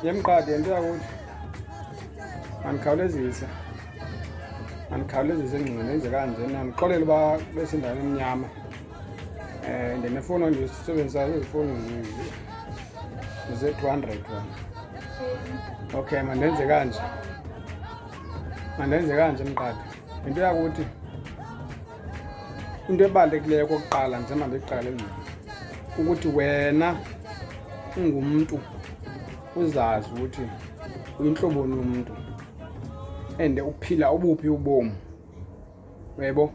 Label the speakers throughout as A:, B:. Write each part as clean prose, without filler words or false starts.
A: Yemqadi into yakuthi andikhawulezise ingqondo enze kanjena ndixolele uba besendaweni emnyama ndinefowuni endizisebenzisayo izifowuni ze-200 okay mandenze kanje Mqadi into yakuthi into ebalulekileyo kokuqala njengoba ndiqale ukuthi wena ungumntu uzazi ukuthi uyinhloboni yomuntu and uphila ubuphi ubomi, yebo,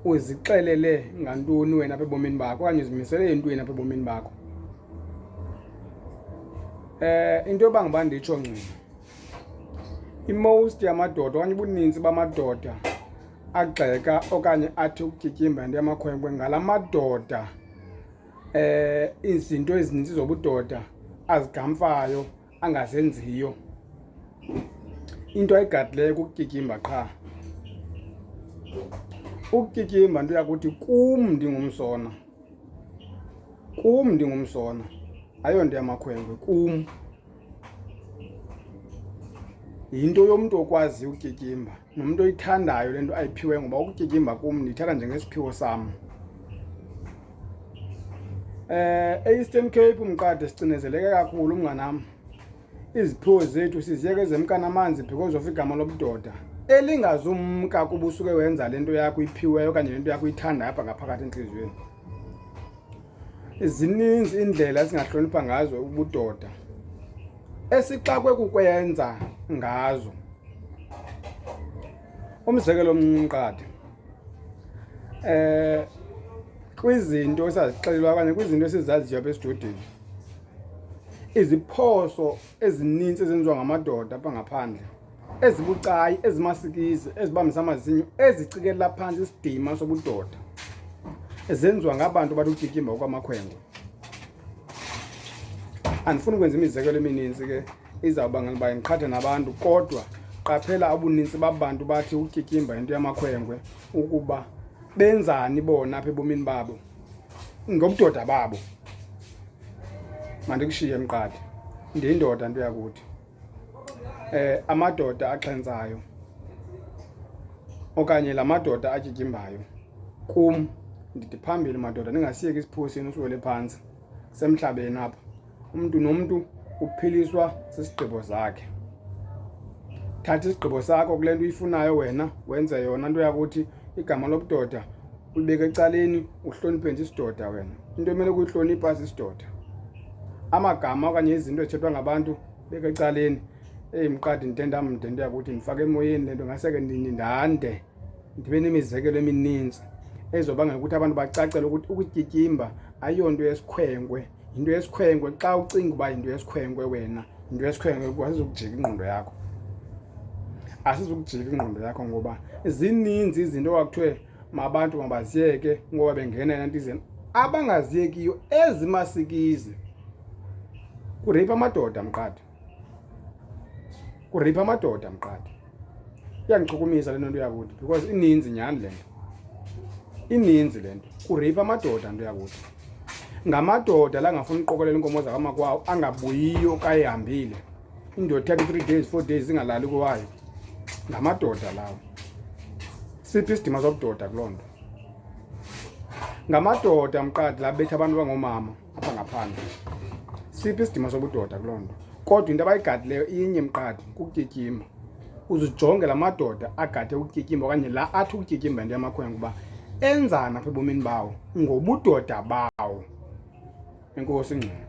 A: uzixelele ngantoni wena apha ebomini bakho okanye uzimisele entweni apha ebomini bakho. Into yoba nditsho ngqina i-most yamadoda okanye ubuninzi bamadoda agxeka okanye athi ukutyikimba into yamakhwenkwe ngala madoda izinto ezininzi zobudoda azigamfayo angazenziyo. Into ayigadileyo kukutyikimba qha. Ukutyikimba nto yakuthi kum ndingumsona ayonto yamakhwenkwe, kum yinto yomntu okwaziyo ukutyikimba nomntu oyithandayo le nto ayiphiweyo, ngoba ukutyikimba kum ndiyithatha njengesiphiwo sam. E-Eastern Cape Mqadi sicinezeleke kakhulu mnganam. Iziphiwo zethu siziyeke zemkana amanzi because of igama lobudoda elingazumka kuba usuke wenza le nto yakho iphiweyo okanye le nto yakho uyithandayo apha ngaphakathi entliziyweni. Zininzi iindlela esingahlonipha ngazo ubudoda esixakwe kukwenza ngazo. Umzekelo Mqadi, kwizinto esazixelelwa okanye kwizinto esizaziyo apha esidodeni, iziphoso ezininzi ezenziwa ngamadoda apha ngaphandle, ezibucayi, ezimasikizi, ezibambisa amazinyo, ezicikelela phantsi isidima sobudoda, ezenziwa ngabantu bathi ukutyikimba okwamakhwenkwe. Andifuni ukwenza imizekelo emininzi ke izawubangela uba ndiqhathe nabantu, kodwa qaphela ubuninzi babantu bathi ukutyikimba into yamakhwenkwe ukuba benzani bona apha ebomini babo ngobudoda babo. Mandikushiye Mqadi, ndiyindoda nto yakuthi. Amadoda axhentsayo okanye la madoda atyikimbayo kum ndithi phambili madoda ningasiyeki isiphiwo senu siwele phantsi semhlabeni apha. Umntu nomntu uphiliswa sisigqibo sakhe. Thatha isigqibo sakho kule nto uyifunayo wena wenze yona nto yakuthi igama lobudoda ulibeke ecaleni, uhloniphe nje isidoda wena. Into emele ukuyihlonipha sisidoda. Amagama okanye izinto ezithethwa ngabantu beke ecaleni. Mqadi ndendam ndento yakuthi ndifake emoyeni le nto ngaseke ndinde ndibe nemizekelo emininzi ezobangela ukuthi abantu bacacele ukuthi ukutyikimba ayonto yesikhwenkwe, yinto yesikhwenkwe. Xa ucinga uba yinto yesikhwenkwe wena, yinto yesikhwenkwe, asizukujika ingqondo yakho, asizukujika ingqondo yakho, ngoba zininzi izinto kwakuthiwe mabantu mabaziyeke ngoba bengena enantizeni abangaziyekiyo ezimasikizi. Kureyipha amadoda Mqadi, kureyipha amadoda Mqadi. Iyandichukumisa le nto yakuthi because ininzi nyhani le nto, ininzi le nto. Kureyipha amadoda nto yakuthi. Ngamadoda la angafuni uqokelela inkomo zakamakwawo, angabuyiyo kayihambile indoda ithatha 3 days 4 days ingalali kowayo. Ngamadoda lawo. Siphi isidima sobudoda kuloo nto? Ngamadoda Mqadi la betha abantu bangomama apha ngaphandle. Siphi isidima sobudoda kuloo nto? Kodwa into abayigadileyo inye Mqadi, kukutyikimba. Uzijonge la madoda agade ukutyikimba okanye la athi ukutyikimba into yamakhwenkwe uba enzani apha ebomini bawo ngobudoda bawo. Enkosi ngqina.